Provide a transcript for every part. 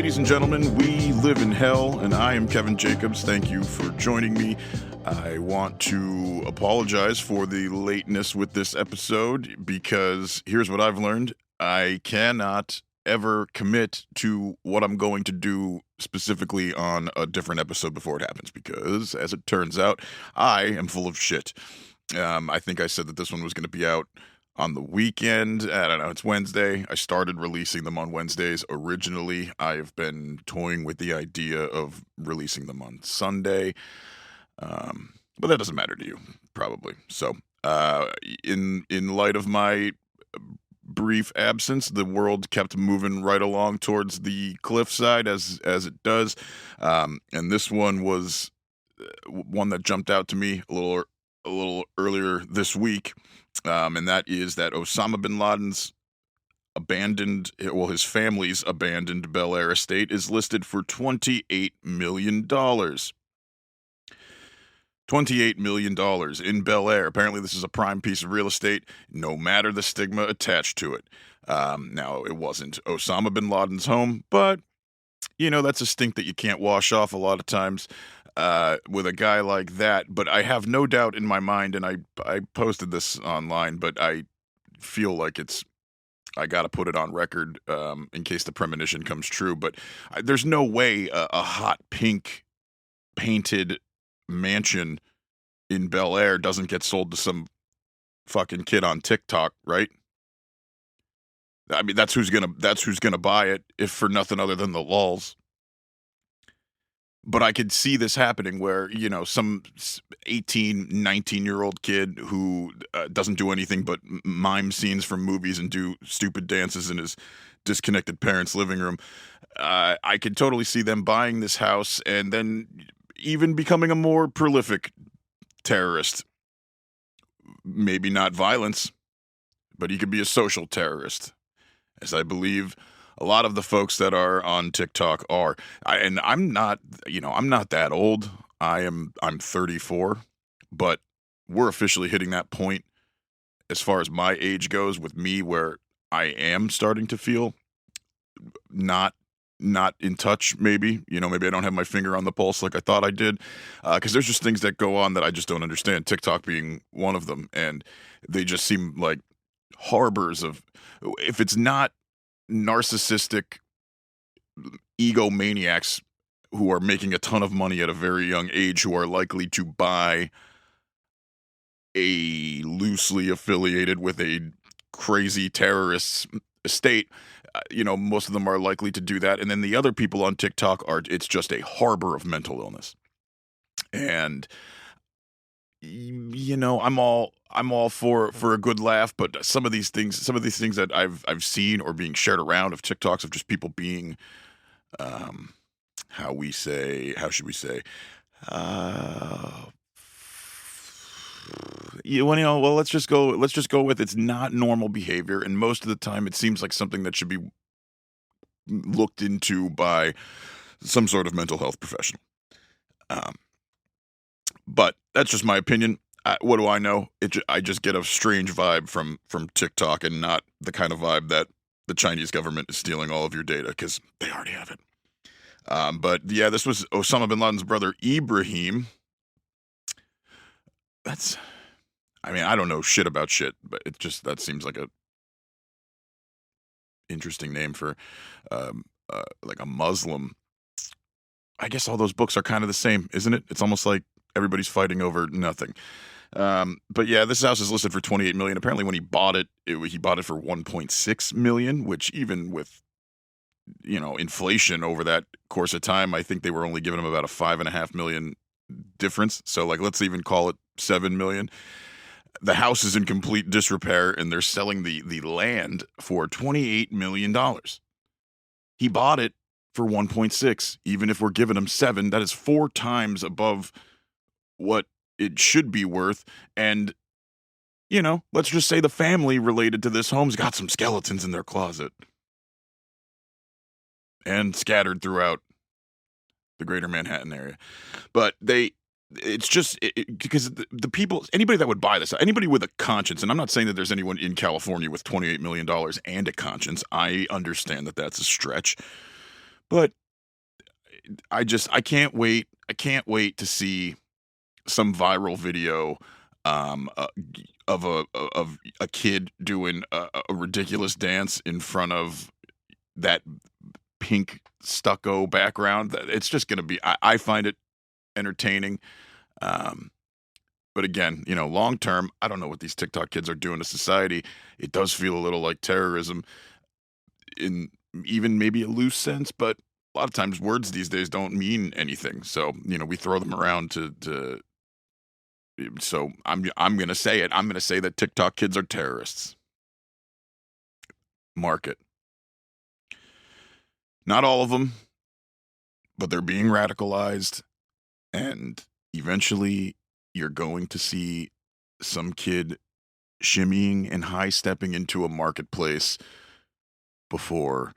Ladies and gentlemen, we live in hell, and I am Kevin Jacobs. Thank you for joining me. I want to apologize for the lateness with this episode because here's what I've learned. I cannot ever commit to what I'm going to do specifically on a different episode before it happens because, as it turns out, I am full of shit. I think I said that this one was going to be out on the weekend. I don't know. It's Wednesday. I started releasing them on Wednesdays originally. I have been toying with the idea of releasing them on Sunday. But that doesn't matter to you, probably. So, in light of my brief absence, the world kept moving right along towards the cliffside as it does. And this one was one that jumped out to me a little earlier this week. And that is that Osama bin Laden's his family's abandoned Bel Air estate is listed for $28 million. $28 million in Bel Air. Apparently, this is a prime piece of real estate, no matter the stigma attached to it. Now, it wasn't Osama bin Laden's home, but, that's a stink that you can't wash off a lot of times with a guy like that. But I have no doubt in my mind, and I posted this online, but I feel like I got to put it on record in case the premonition comes true. But there's no way a hot pink painted mansion in Bel Air doesn't get sold to some fucking kid on TikTok, right? I mean, that's who's gonna buy it, if for nothing other than the lulz. But I could see this happening where, some 18, 19-year-old kid who doesn't do anything but mime scenes from movies and do stupid dances in his disconnected parents' living room. I could totally see them buying this house and then even becoming a more prolific terrorist. Maybe not violence, but he could be a social terrorist, as I believe a lot of the folks that are on TikTok are. I'm not that old. I'm 34, but we're officially hitting that point as far as my age goes with me where I am starting to feel not in touch, maybe. Maybe I don't have my finger on the pulse like I thought I did. Because there's just things that go on that I just don't understand, TikTok being one of them. And they just seem like harbors of, if it's not narcissistic egomaniacs who are making a ton of money at a very young age, who are likely to buy a loosely affiliated with a crazy terrorist estate, most of them are likely to do that. And then the other people on TikTok it's just a harbor of mental illness. And I'm all for a good laugh, but some of these things that I've seen or being shared around of TikToks of just people being, how should we say, well, let's just go with, it's not normal behavior, and most of the time it seems like something that should be looked into by some sort of mental health professional. But that's just my opinion. What do I know? I just get a strange vibe from TikTok, and not the kind of vibe that the Chinese government is stealing all of your data, because they already have it. But yeah, this was Osama bin Laden's brother, Ibrahim. I don't know shit about shit, but that seems like a interesting name for like a Muslim. I guess all those books are kind of the same, isn't it? It's almost like everybody's fighting over nothing. But yeah, this house is listed for $28 million. Apparently, when he bought it, he bought it for $1.6 million, which, even with inflation over that course of time, I think they were only giving him about a $5.5 million difference. So, let's even call it $7 million. The house is in complete disrepair, and they're selling the land for $28 million. He bought it for 1.6. Even if we're giving him 7, that is 4 times above what it should be worth. And let's just say the family related to this home's got some skeletons in their closet and scattered throughout the greater Manhattan area. But it's just because the people, anybody that would buy this, anybody with a conscience, and I'm not saying that there's anyone in California with $28 million and a conscience. I understand that that's a stretch. But I can't wait. I can't wait to see some viral video of a kid doing a ridiculous dance in front of that pink stucco background. It's just going to be. I find it entertaining. Um, but again, long term, I don't know what these TikTok kids are doing to society. It does feel a little like terrorism in even maybe a loose sense, but a lot of times words these days don't mean anything. So, we throw them around to so I'm going to say it. I'm going to say that TikTok kids are terrorists. Mark it. Not all of them, but they're being radicalized, and eventually you're going to see some kid shimmying and high stepping into a marketplace before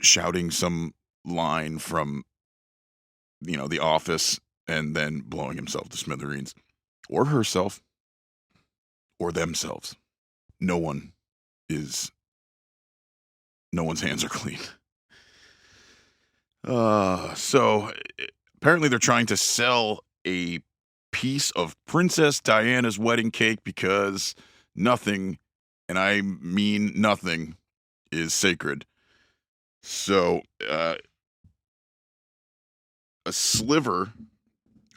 shouting some line from the office and then blowing himself to smithereens, or herself, or themselves. No one's hands are clean. So apparently they're trying to sell a piece of Princess Diana's wedding cake because nothing, and I mean nothing, is sacred. So a sliver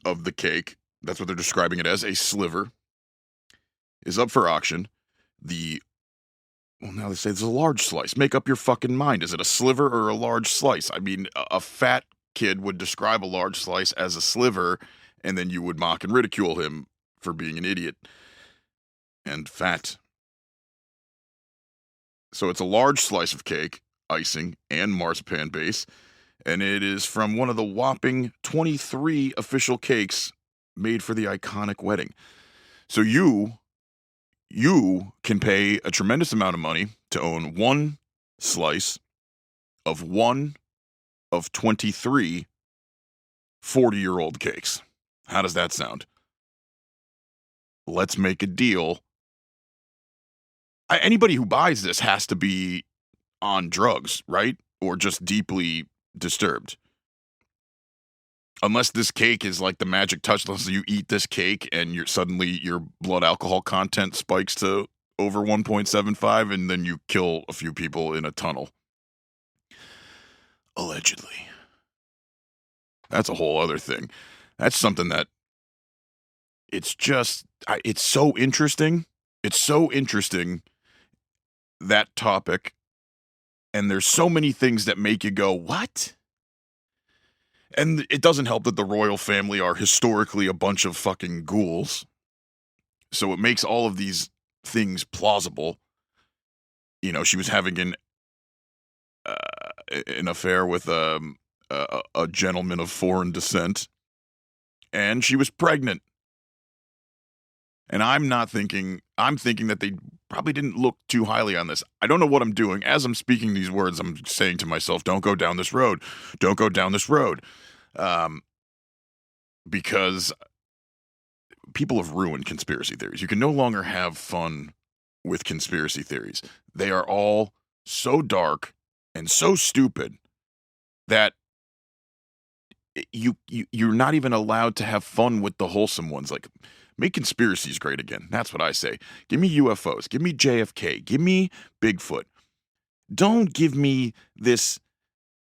of the cake, that's what they're describing it as, a sliver, is up for auction. Now they say it's a large slice. Make up your fucking mind. Is it a sliver or a large slice? I mean, a fat kid would describe a large slice as a sliver, and then you would mock and ridicule him for being an idiot and fat. So it's a large slice of cake, icing, and marzipan base, and it is from one of the whopping 23 official cakes made for the iconic wedding. So you can pay a tremendous amount of money to own one slice of one of 23 40-year-old cakes. How does that sound? Let's make a deal. Anybody who buys this has to be on drugs, right? Or just deeply disturbed. Unless this cake is like the magic touch, unless you eat this cake and suddenly your blood alcohol content spikes to over 1.75 and then you kill a few people in a tunnel. Allegedly. That's a whole other thing. That's something that it's so interesting. It's so interesting, that topic. And there's so many things that make you go, what? And it doesn't help that the royal family are historically a bunch of fucking ghouls. So it makes all of these things plausible. She was having an affair with a gentleman of foreign descent, and she was pregnant. And I'm thinking that they probably didn't look too highly on this. I don't know what I'm doing. As I'm speaking these words, I'm saying to myself, don't go down this road. Don't go down this road. Because people have ruined conspiracy theories. You can no longer have fun with conspiracy theories. They are all so dark and so stupid that you're not even allowed to have fun with the wholesome ones. Like, make conspiracies great again. That's what I say. Give me UFOs. Give me JFK. Give me Bigfoot. Don't give me this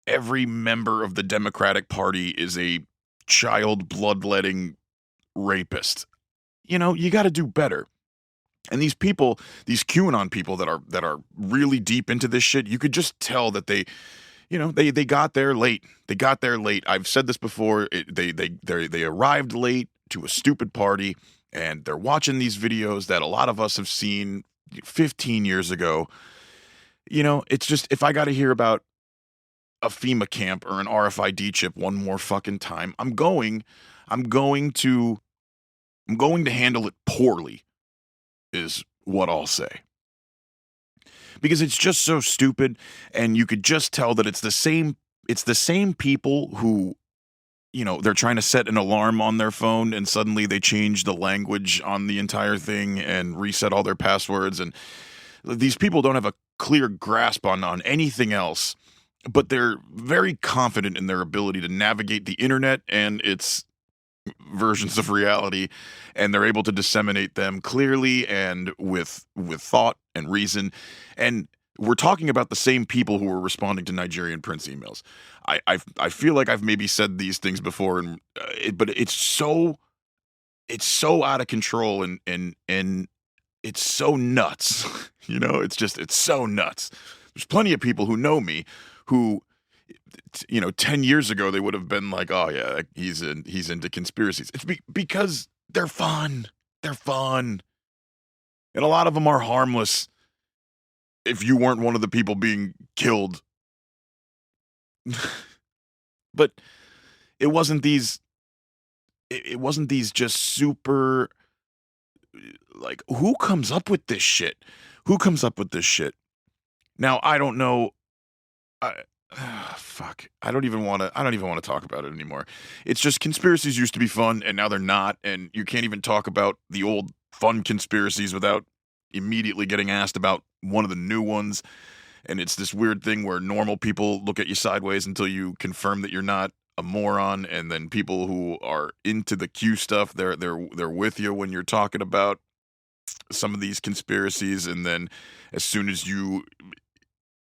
every member of the Democratic Party is a child bloodletting rapist. You got to do better. And these people, these QAnon people that are really deep into this shit, you could just tell that they got there late. They got there late. I've said this before. They arrived late to a stupid party, and they're watching these videos that a lot of us have seen 15 years ago. It's just, if I got to hear about a FEMA camp or an RFID chip one more fucking time, I'm going to handle it poorly, is what I'll say. Because it's just so stupid, and you could just tell that it's the same people who, they're trying to set an alarm on their phone and suddenly they change the language on the entire thing and reset all their passwords. And these people don't have a clear grasp on anything else but they're very confident in their ability to navigate the internet and its versions of reality, and they're able to disseminate them clearly and with thought and reason. And we're talking about the same people who were responding to Nigerian prince emails. I feel like I've maybe said these things before, and but it's so out of control, and it's so nuts. It's so nuts. There's plenty of people who know me who 10 years ago, they would have been like, "Oh yeah, he's into conspiracies." It's because they're fun. They're fun. And a lot of them are harmless if you weren't one of the people being killed. But it wasn't these it wasn't these just super, like, who comes up with this shit? Who comes up with this shit? Now, I don't know. I fuck. I don't even wanna talk about it anymore. It's just conspiracies used to be fun, and now they're not, and you can't even talk about the old fun conspiracies without immediately getting asked about one of the new ones, and it's this weird thing where normal people look at you sideways until you confirm that you're not a moron, and then people who are into the Q stuff, they're with you when you're talking about some of these conspiracies, and then as soon as you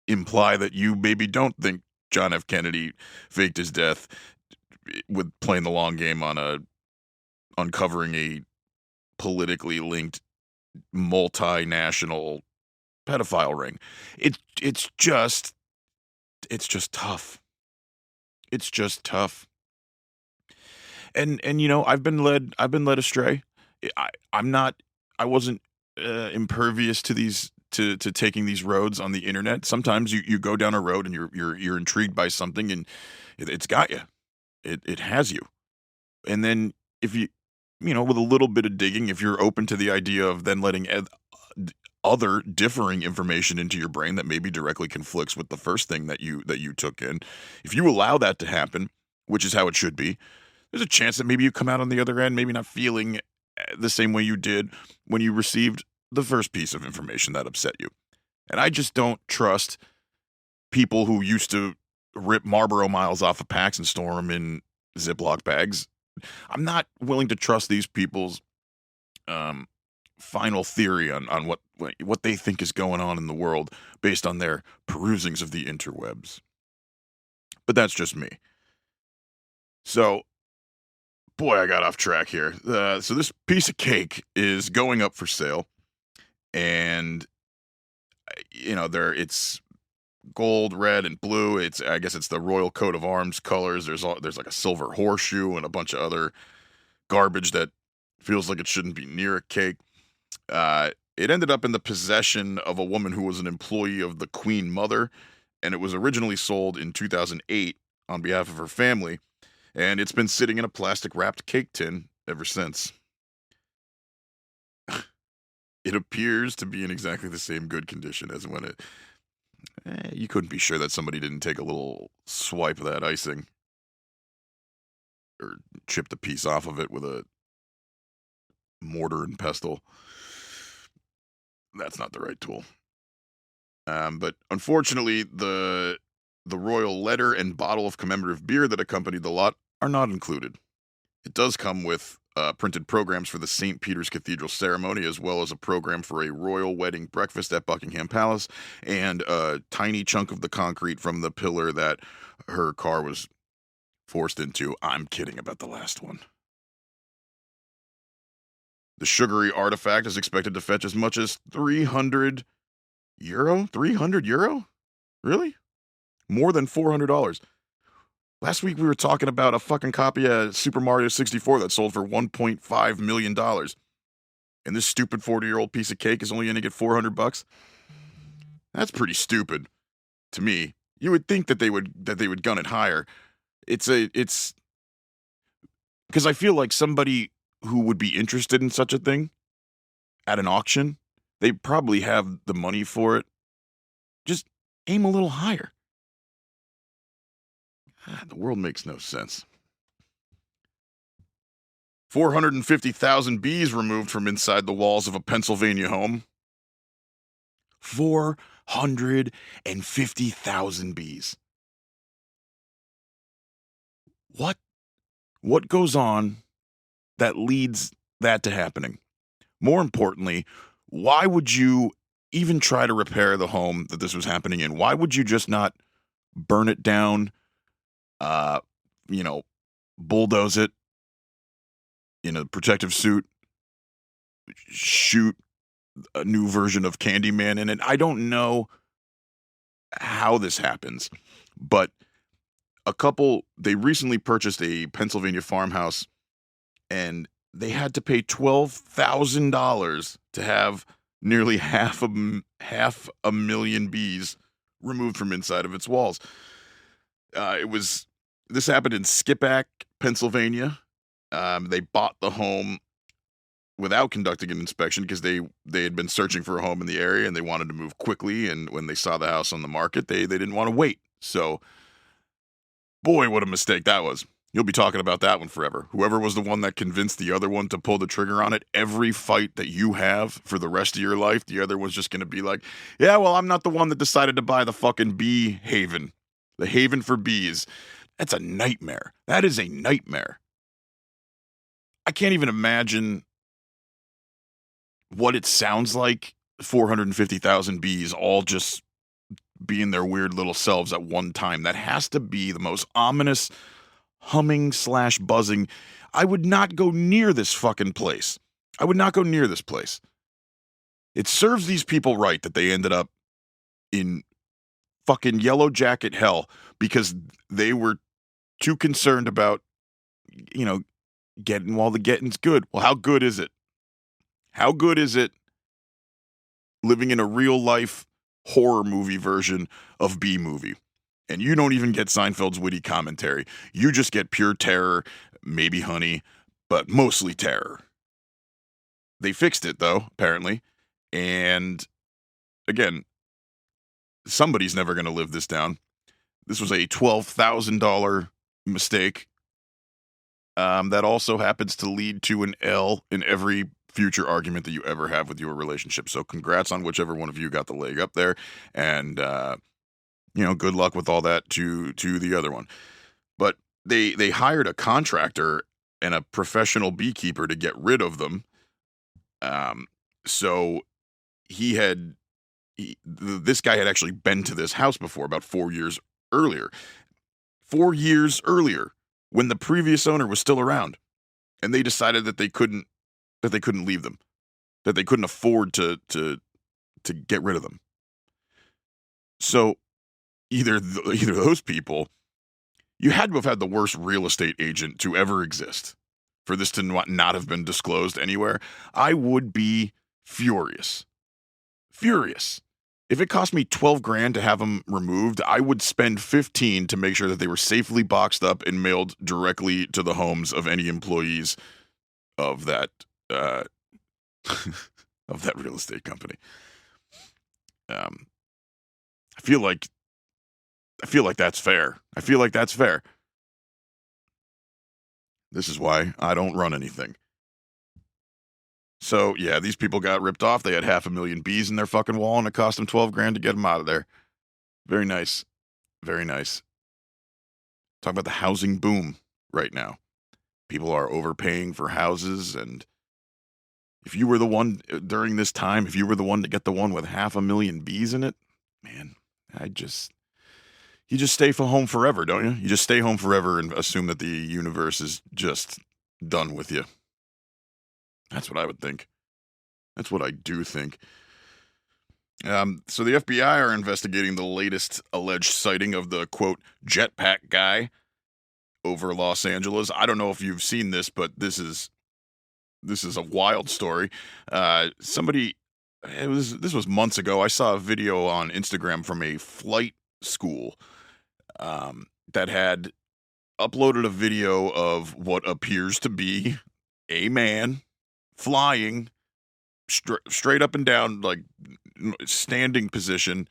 imply that you maybe don't think John F. Kennedy faked his death with playing the long game on uncovering a politically linked multinational pedophile ring. It's just tough. It's just tough. And I've been led astray. I'm not I wasn't impervious to these to taking these roads on the internet. Sometimes you go down a road and you're intrigued by something, and it's got you. It has you. And then if with a little bit of digging, if you're open to the idea of then letting other differing information into your brain that maybe directly conflicts with the first thing that you took in, if you allow that to happen, which is how it should be, there's a chance that maybe you come out on the other end, maybe not feeling the same way you did when you received the first piece of information that upset you. And I just don't trust people who used to rip Marlboro Miles off of packs and store them in Ziploc bags. I'm not willing to trust these people's um, final theory on what they think is going on in the world based on their perusings of the interwebs. But that's just me. So, boy, I got off track here. So this piece of cake is going up for sale, and there it's gold, red, and blue. I guess it's the royal coat of arms colors. There's like a silver horseshoe and a bunch of other garbage that feels like it shouldn't be near a cake. It ended up in the possession of a woman who was an employee of the Queen Mother, and it was originally sold in 2008 on behalf of her family, and it's been sitting in a plastic wrapped cake tin ever since. It appears to be in exactly the same good condition as when you couldn't be sure that somebody didn't take a little swipe of that icing or chipped a piece off of it with a mortar and pestle. That's not the right tool. But unfortunately, the royal letter and bottle of commemorative beer that accompanied the lot are not included. It does come with printed programs for the St. Peter's Cathedral ceremony, as well as a program for a royal wedding breakfast at Buckingham Palace, and a tiny chunk of the concrete from the pillar that her car was forced into. I'm kidding about the last one. The sugary artifact is expected to fetch as much as €300. €300? Really? More than $400. Last week we were talking about a fucking copy of Super Mario 64 that sold for $1.5 million. And this stupid 40-year-old piece of cake is only going to get $400? That's pretty stupid to me. You would think that they would gun it higher. It's because I feel like somebody who would be interested in such a thing at an auction, they probably have the money for it. Just aim a little higher. The world makes no sense. 450,000 bees removed from inside the walls of a Pennsylvania home. 450,000 bees. What what goes on that leads that to happening? More importantly, why would you even try to repair the home that this was happening in? Why would you just not burn it down, uh, you know, bulldoze it in a protective suit, shoot a new version of Candyman in it? I don't know how this happens, but they recently purchased a Pennsylvania farmhouse and they had to pay $12,000 to have nearly half a million bees removed from inside of its walls. It was This happened in Skippack, Pennsylvania. They bought the home without conducting an inspection because they had been searching for a home in the area and they wanted to move quickly. And when they saw the house on the market, they didn't want to wait. So, boy, what a mistake that was. You'll be talking about that one forever. Whoever was the one that convinced the other one to pull the trigger on it, every fight that you have for the rest of your life, the other one's just going to be like, yeah, well, I'm not the one that decided to buy the fucking bee haven, the haven for bees. That's a nightmare. That is a nightmare. I can't even imagine what it sounds like. 450,000 bees all just being their weird little selves at one time. That has to be the most ominous humming / buzzing. I would not go near this fucking place. I would not go near this place. It serves these people right that they ended up in fucking yellow jacket hell because they were too concerned about, getting while the getting's good. Well, how good is it? How good is it living in a real life horror movie version of B movie? And you don't even get Seinfeld's witty commentary. You just get pure terror, maybe honey, but mostly terror. They fixed it, though, apparently. And again, somebody's never going to live this down. This was a $12,000 mistake. That also happens to lead to an L in every future argument that you ever have with your relationship. So congrats on whichever one of you got the leg up there. And, good luck with all that to the other one. But they hired a contractor and a professional beekeeper to get rid of them. So this guy had actually been to this house before about 4 years earlier. 4 years earlier, when the previous owner was still around, and they decided that they couldn't leave them, that they couldn't afford to get rid of them. So either those people, you had to have had the worst real estate agent to ever exist for this to not have been disclosed anywhere. I would be furious. Furious. If it cost me $12,000 to have them removed, I would spend $15,000 to make sure that they were safely boxed up and mailed directly to the homes of any employees of that of that real estate company. I feel like that's fair. I feel like that's fair. This is why I don't run anything. So, yeah, these people got ripped off. They had 500,000 bees in their fucking wall, and it cost them $12,000 to get them out of there. Very nice. Very nice. Talk about the housing boom right now. People are overpaying for houses, and if you were the one during this time, if you were the one to get the one with 500,000 bees in it, man, you just stay home forever, don't you? You just stay home forever and assume that the universe is just done with you. That's what I would think. That's what I do think. So the FBI are investigating the latest alleged sighting of the, quote, jetpack guy over Los Angeles. I don't know if you've seen this, but this is a wild story. This was months ago. I saw a video on Instagram from a flight school that had uploaded a video of what appears to be a man flying straight up and down, like standing position,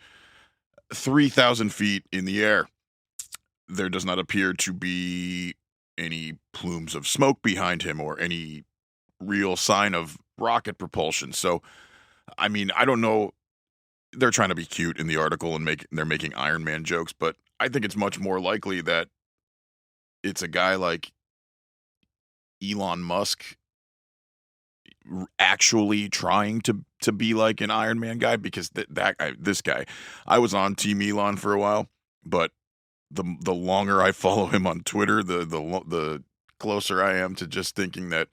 3,000 feet in the air. There does not appear to be any plumes of smoke behind him or any real sign of rocket propulsion. So, I mean, I don't know. They're trying to be cute in the article and they're making Iron Man jokes, but I think it's much more likely that it's a guy like Elon Musk actually trying to be like an Iron Man guy because that guy, this guy, I was on Team Elon for a while, but the longer I follow him on Twitter, the closer I am to just thinking that,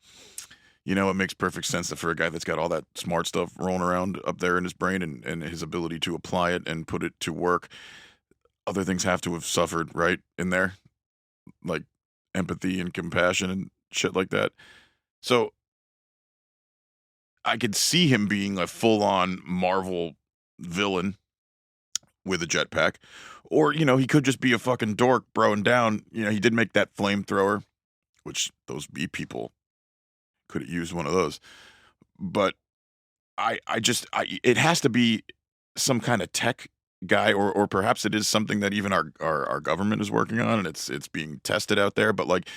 it makes perfect sense that for a guy that's got all that smart stuff rolling around up there in his brain and his ability to apply it and put it to work, other things have to have suffered right in there, like empathy and compassion and shit like that. So I could see him being a full on Marvel villain with a jetpack. Or, he could just be a fucking dork broing down. He did make that flamethrower, which those bee people could have used one of those. But it has to be some kind of tech guy, or perhaps it is something that even our government is working on and it's being tested out there. But like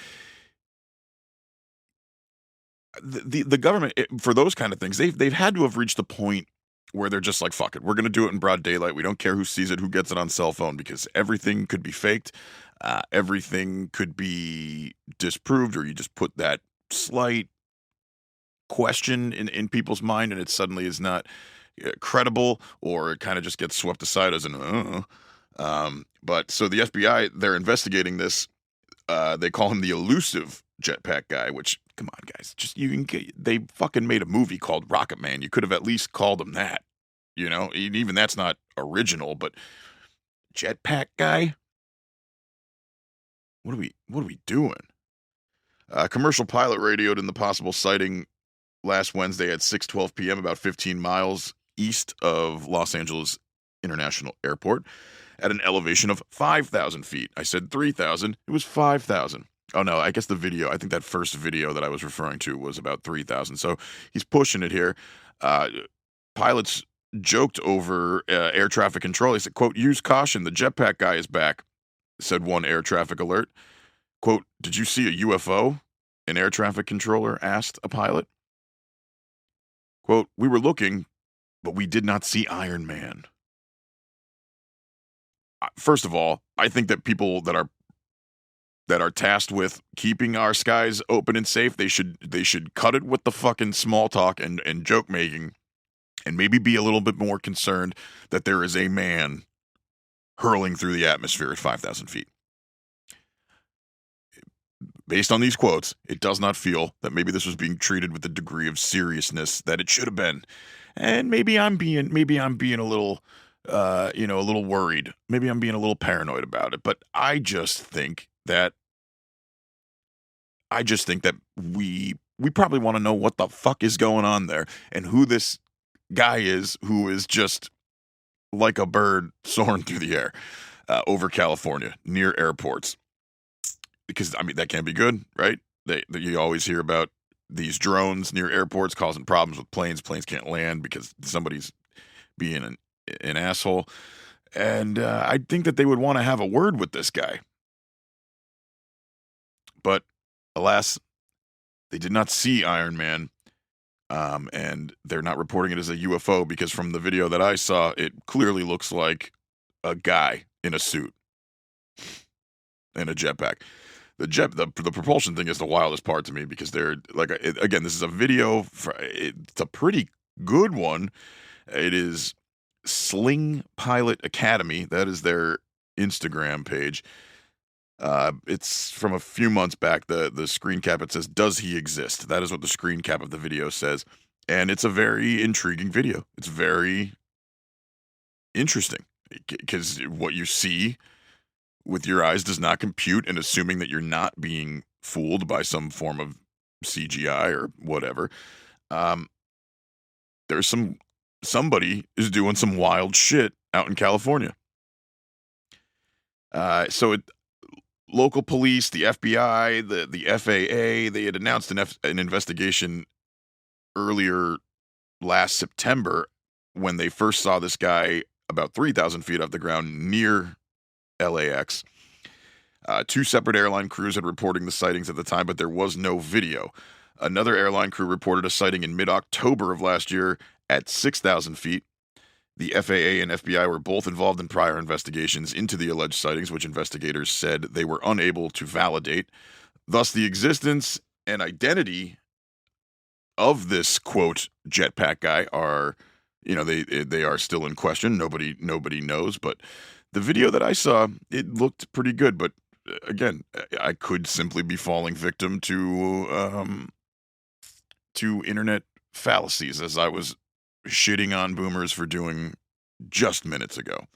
the government for those kind of things, they've had to have reached the point where they're just like, fuck it, we're gonna do it in broad daylight. We don't care who sees it, who gets it on cell phone, because everything could be faked, everything could be disproved, or you just put that slight question in people's mind, and it suddenly is not credible, or it kind of just gets swept aside as an. But so the FBI, they're investigating this. They call him the elusive jetpack guy, which, come on, guys, just they fucking made a movie called Rocket Man. You could have at least called him that, even that's not original, but jetpack guy. What are we doing? Commercial pilot radioed in the possible sighting last Wednesday at 6:12 p.m. about 15 miles east of Los Angeles International Airport at an elevation of 5,000 feet. I said 3,000. It was 5,000. Oh, no, I guess I think that first video that I was referring to was about 3,000. So he's pushing it here. Pilots joked over air traffic control. He said, quote, "Use caution. The jetpack guy is back," said one air traffic alert. Quote, "Did you see a UFO?" An air traffic controller asked a pilot. Quote, "We were looking, but we did not see Iron Man." First of all, I think that people that are tasked with keeping our skies open and safe, they should cut it with the fucking small talk and joke making, and maybe be a little bit more concerned that there is a man hurling through the atmosphere at 5,000 feet. Based on these quotes, it does not feel that maybe this was being treated with the degree of seriousness that it should have been. And maybe I'm being a little a little worried. Maybe I'm being a little paranoid about it, but I just think that we probably want to know what the fuck is going on there and who this guy is who is just like a bird soaring through the air over California near airports. Because I mean that can't be good, right? You always hear about these drones near airports causing problems with planes. Planes can't land because somebody's being an asshole. And I think that they would want to have a word with this guy. But alas, they did not see Iron Man. And they're not reporting it as a UFO because from the video that I saw, it clearly looks like a guy in a suit and a jetpack. The propulsion thing is the wildest part to me because they're like, again, this is a video. It's a pretty good one. It is Sling Pilot Academy. That is their Instagram page. It's from a few months back. The screen cap, it says, "Does he exist?" That is what the screen cap of the video says. And it's a very intriguing video. It's very interesting because what you see with your eyes does not compute, and assuming that you're not being fooled by some form of CGI or whatever, there's somebody is doing some wild shit out in California. Local police, the FBI, the FAA, they had announced an investigation earlier last September when they first saw this guy about 3,000 feet off the ground near LAX. Two separate airline crews had reporting the sightings at the time, but there was no video. Another airline crew reported a sighting in mid-October of last year at 6,000 feet. The FAA and FBI were both involved in prior investigations into the alleged sightings, which investigators said they were unable to validate. Thus, the existence and identity of this quote jetpack guy are, they are still in question. Nobody knows, but the video that I saw, it looked pretty good. But again, I could simply be falling victim to internet fallacies, as I was shitting on boomers for doing just minutes ago.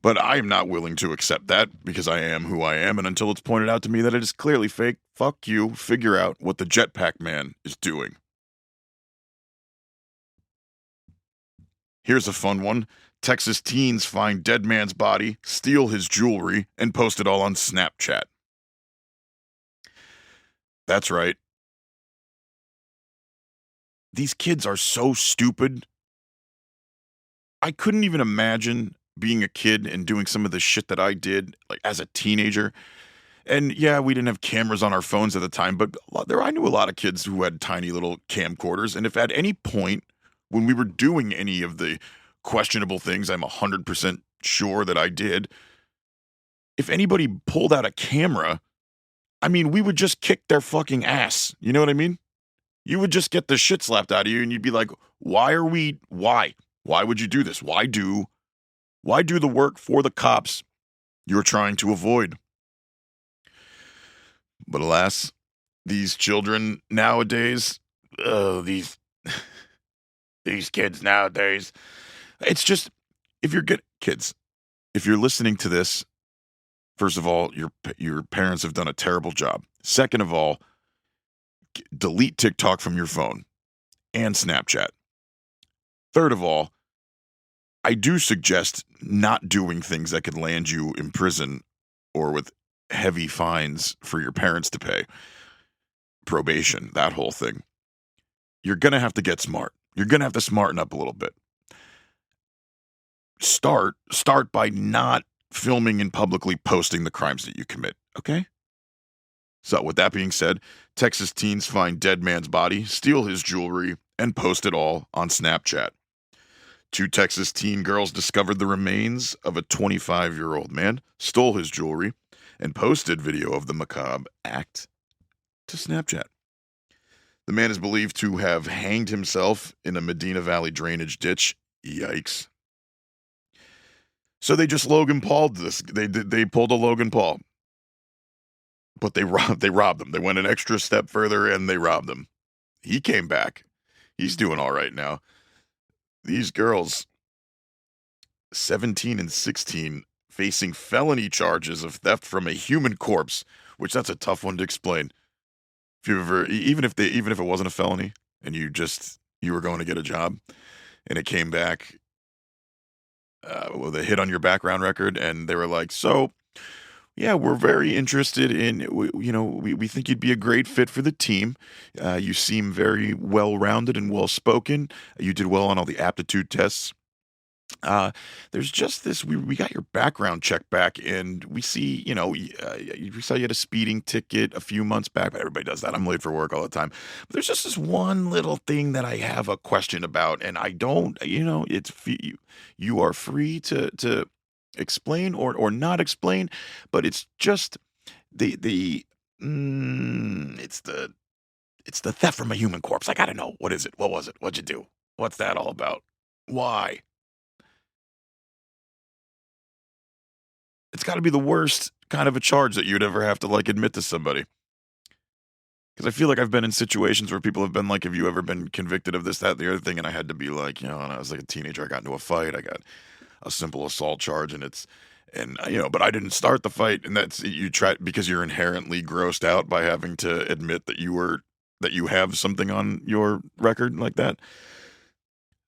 But I am not willing to accept that because I am who I am, and until it's pointed out to me that it is clearly fake, fuck you, figure out what the jetpack man is doing. Here's a fun one. Texas teens find dead man's body, steal his jewelry, and post it all on Snapchat. That's right. These kids are so stupid. I couldn't even imagine being a kid and doing some of the shit that I did, like, as a teenager. And yeah, we didn't have cameras on our phones at the time, but I knew a lot of kids who had tiny little camcorders. And if at any point when we were doing any of the questionable things, I'm 100% sure that I did, if anybody pulled out a camera, I mean, we would just kick their fucking ass. You know what I mean? You would just get the shit slapped out of you and you'd be like, why? Why would you do this? Why do the work for the cops you're trying to avoid? But alas, these children nowadays, these kids nowadays, it's just, if you're good kids, if you're listening to this, first of all, your parents have done a terrible job. Second of all, delete TikTok from your phone and Snapchat. Third of all, I do suggest not doing things that could land you in prison or with heavy fines for your parents to pay. Probation, that whole thing. You're going to have to get smart. You're going to have to smarten up a little bit. Start by not filming and publicly posting the crimes that you commit, okay? So, with that being said, Texas teens find dead man's body, steal his jewelry, and post it all on Snapchat. 2 Texas teen girls discovered the remains of a 25-year-old man, stole his jewelry, and posted video of the macabre act to Snapchat. The man is believed to have hanged himself in a Medina Valley drainage ditch. Yikes. So they just Logan Paul'd this. They pulled a Logan Paul. But they robbed them. They went an extra step further and they robbed them. He came back. He's doing all right now. These girls, 17 and 16, facing felony charges of theft from a human corpse, which that's a tough one to explain. If you ever, even if it wasn't a felony and you were going to get a job and it came back with a hit on your background record and they were like, so yeah, we're very interested in, we think you'd be a great fit for the team. You seem very well-rounded and well-spoken. You did well on all the aptitude tests. There's just this, we got your background check back and we see, we saw you had a speeding ticket a few months back, but everybody does that. I'm late for work all the time. But there's just this one little thing that I have a question about and I don't, you are free to explain or not explain, but it's just it's the theft from a human corpse. I gotta know. What is it? What was it? What'd you do? What's that all about? Why? It's got to be the worst kind of a charge that you'd ever have to admit to somebody. Because I feel like I've been in situations where people have been like, have you ever been convicted of this, that, the other thing? And I had to be like, when I was like a teenager, I got into a fight. I got a simple assault charge but I didn't start the fight. And that's, you try, because you're inherently grossed out by having to admit that you have something on your record like that.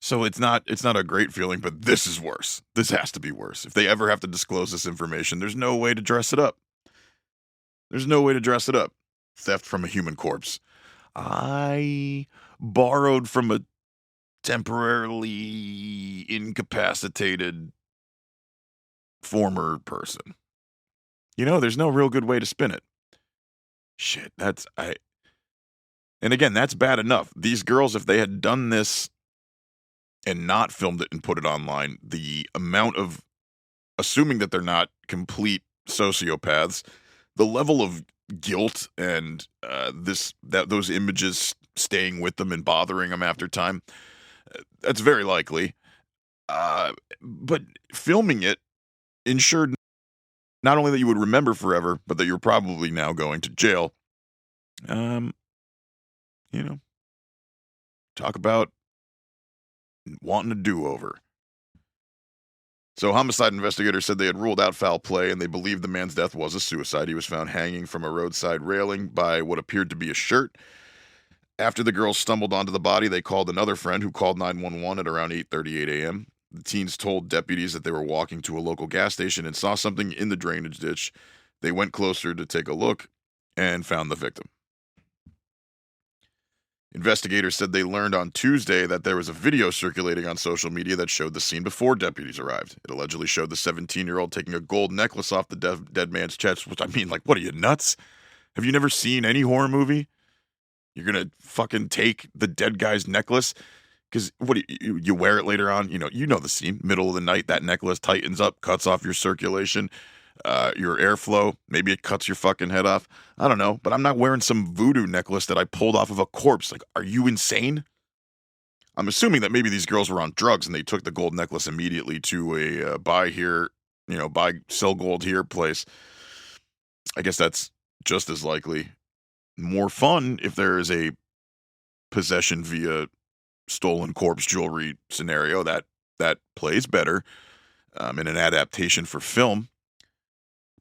So it's not a great feeling, but this is worse. This has to be worse. If they ever have to disclose this information, there's no way to dress it up. There's no way to dress it up. Theft from a human corpse. I borrowed from a temporarily incapacitated former person. There's no real good way to spin it. Shit, and again, that's bad enough. These girls, if they had done this and not filmed it and put it online, the amount of, assuming that they're not complete sociopaths, the level of guilt and those images staying with them and bothering them after time, that's very likely. But filming it ensured not only that you would remember forever, but that you're probably now going to jail. Um, you know, talk about wanting a do-over. So, homicide investigators said they had ruled out foul play and they believed the man's death was a suicide. He was found hanging from a roadside railing by what appeared to be a shirt. After the girls stumbled onto the body, they called another friend who called 911 at around 8:38 a.m. The teens told deputies that they were walking to a local gas station and saw something in the drainage ditch. They went closer to take a look and found the victim. Investigators said they learned on Tuesday that there was a video circulating on social media that showed the scene before deputies arrived. It allegedly showed the 17-year-old taking a gold necklace off the dead man's chest, which, I mean, like, what are you, nuts? Have you never seen any horror movie? You're gonna fucking take the dead guy's necklace? Because what do you wear it later on? You know the scene. Middle of the night, that necklace tightens up, cuts off your circulation, your airflow. Maybe it cuts your fucking head off. I don't know, but I'm not wearing some voodoo necklace that I pulled off of a corpse. Like, are you insane? I'm assuming that maybe these girls were on drugs and they took the gold necklace immediately to a buy here, buy sell gold here place. I guess that's just as likely. More fun if there is a possession via stolen corpse jewelry scenario that plays better in an adaptation for film.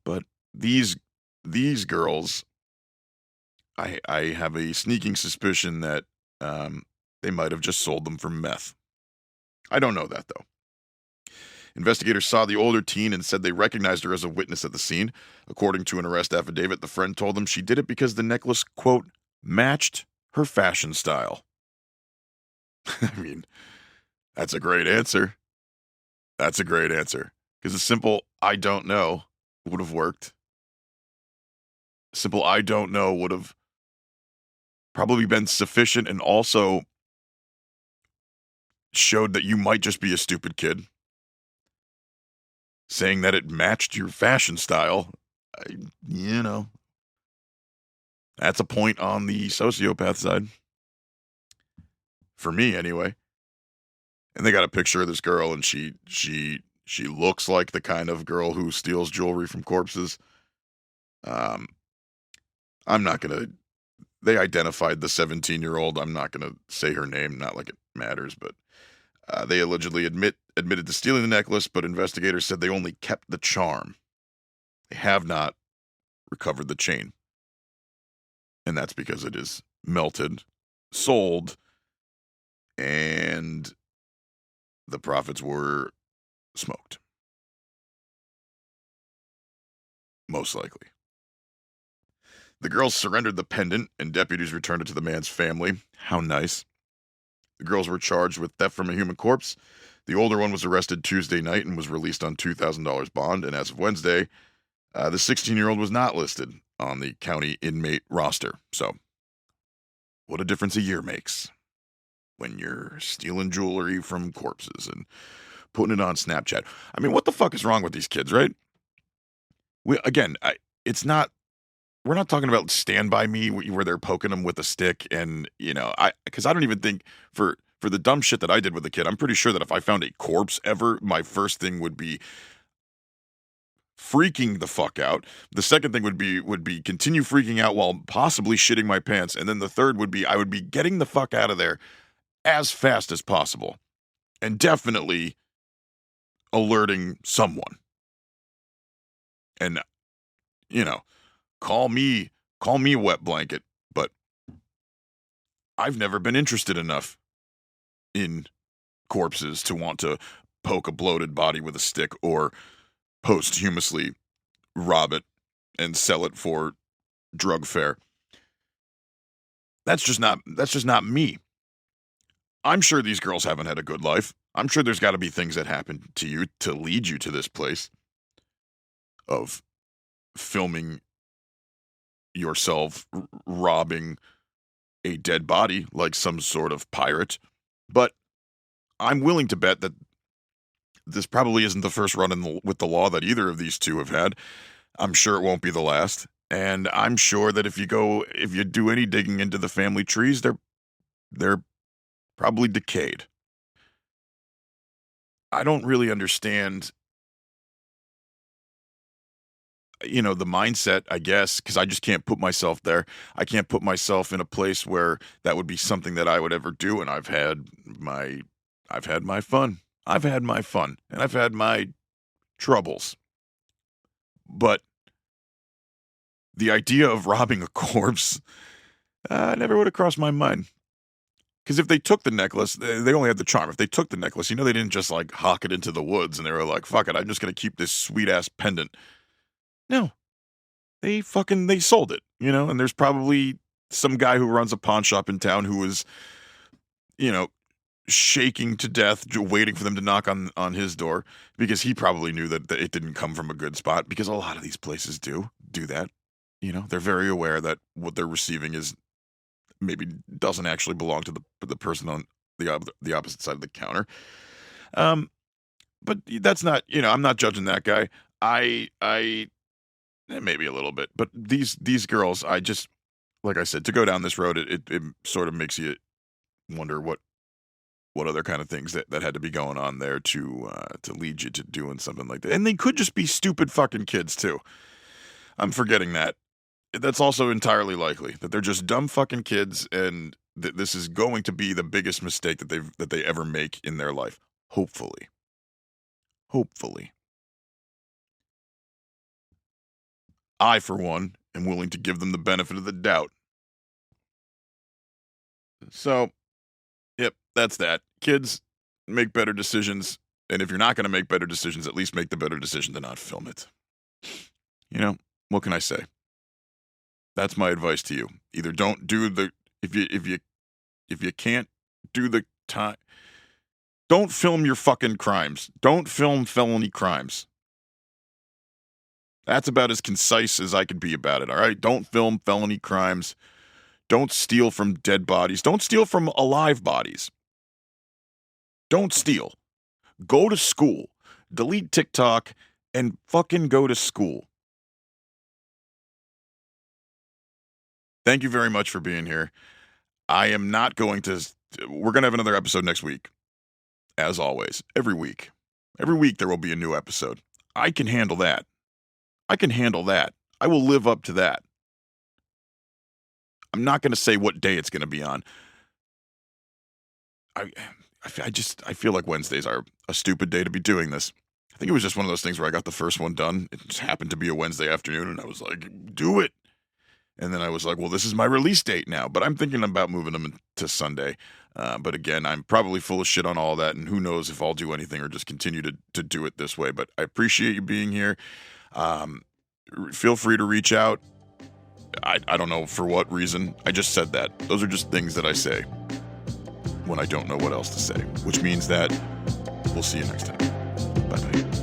But these girls, I have a sneaking suspicion that they might have just sold them for meth. I don't know that though. Investigators saw the older teen and said they recognized her as a witness at the scene. According to an arrest affidavit, the friend told them she did it because the necklace, quote, matched her fashion style. I mean, that's a great answer. That's a great answer. Because a simple, I don't know, would have worked. Simple, I don't know would have probably been sufficient and also showed that you might just be a stupid kid. Saying that it matched your fashion style, that's a point on the sociopath side. For me, anyway. And they got a picture of this girl, and she looks like the kind of girl who steals jewelry from corpses. I'm not gonna. They identified the 17-year-old. I'm not gonna say her name, not like it matters, but they allegedly admitted to stealing the necklace, but investigators said they only kept the charm. They have not recovered the chain, and that's because it is melted, sold, and the profits were smoked. Most likely. The girls surrendered the pendant, and deputies returned it to the man's family. How nice. The girls were charged with theft from a human corpse. The older one was arrested Tuesday night and was released on $2,000 bond, and as of Wednesday, the 16-year-old was not listed on the county inmate roster. So, what a difference a year makes when you're stealing jewelry from corpses and putting it on Snapchat. I mean, what the fuck is wrong with these kids, right? We're not talking about Stand By Me where they're poking them with a stick and, because I don't even think for the dumb shit that I did with the kid, I'm pretty sure that if I found a corpse ever, my first thing would be freaking the fuck out. The second thing would be continue freaking out while possibly shitting my pants. And then the third would be I would be getting the fuck out of there as fast as possible. And definitely alerting someone. And, call me a wet blanket, but I've never been interested enough in corpses to want to poke a bloated body with a stick or posthumously rob it and sell it for drug fare. That's just not me. I'm sure these girls haven't had a good life. I'm sure there's got to be things that happen to you to lead you to this place of filming yourself robbing a dead body like some sort of pirate. But I'm willing to bet that this probably isn't the first run with the law that either of these two have had. I'm sure it won't be the last. And I'm sure that if you do any digging into the family trees, they're probably decayed. I don't really understand, the mindset, I guess, because I just can't put myself there. I can't put myself in a place where that would be something that I would ever do. And I've had my fun. I've had my fun, and I've had my troubles. But the idea of robbing a corpse never would have crossed my mind. Because if they took the necklace, they only had the charm. If they took the necklace, they didn't just like hawk it into the woods and they were like, fuck it, I'm just going to keep this sweet ass pendant. No, they sold it, and there's probably some guy who runs a pawn shop in town who was, you know, shaking to death, waiting for them to knock on his door because he probably knew that it didn't come from a good spot because a lot of these places do that. They're very aware that what they're receiving is maybe doesn't actually belong to the person on the opposite side of the counter. But that's not, I'm not judging that guy. Maybe a little bit, but these girls, I just, like I said, to go down this road, it sort of makes you wonder what other kind of things that had to be going on there to lead you to doing something like that. And they could just be stupid fucking kids too. I'm forgetting that. That's also entirely likely that they're just dumb fucking kids, and this is going to be the biggest mistake that they ever make in their life. Hopefully. I, for one, am willing to give them the benefit of the doubt. So, yep, that's that. Kids, make better decisions, and if you're not going to make better decisions, at least make the better decision to not film it. What can I say? That's my advice to you. Either don't do the if you can't do the time, don't film your fucking crimes. Don't film felony crimes. That's about as concise as I could be about it, all right? Don't film felony crimes. Don't steal from dead bodies. Don't steal from alive bodies. Don't steal. Go to school. Delete TikTok and fucking go to school. Thank you very much for being here. I am not going to... We're going to have another episode next week. As always. Every week. Every week there will be a new episode. I can handle that. I will live up to that. I'm not going to say what day it's going to be on. I feel like Wednesdays are a stupid day to be doing this. I think it was just one of those things where I got the first one done. It just happened to be a Wednesday afternoon, and I was like, do it. And then I was like, well, this is my release date now. But I'm thinking about moving them to Sunday. But again, I'm probably full of shit on all that, and who knows if I'll do anything or just continue to do it this way. But I appreciate you being here. Feel free to reach out. I don't know for what reason. I just said that. Those are just things that I say when I don't know what else to say, which means that we'll see you next time. Bye-bye.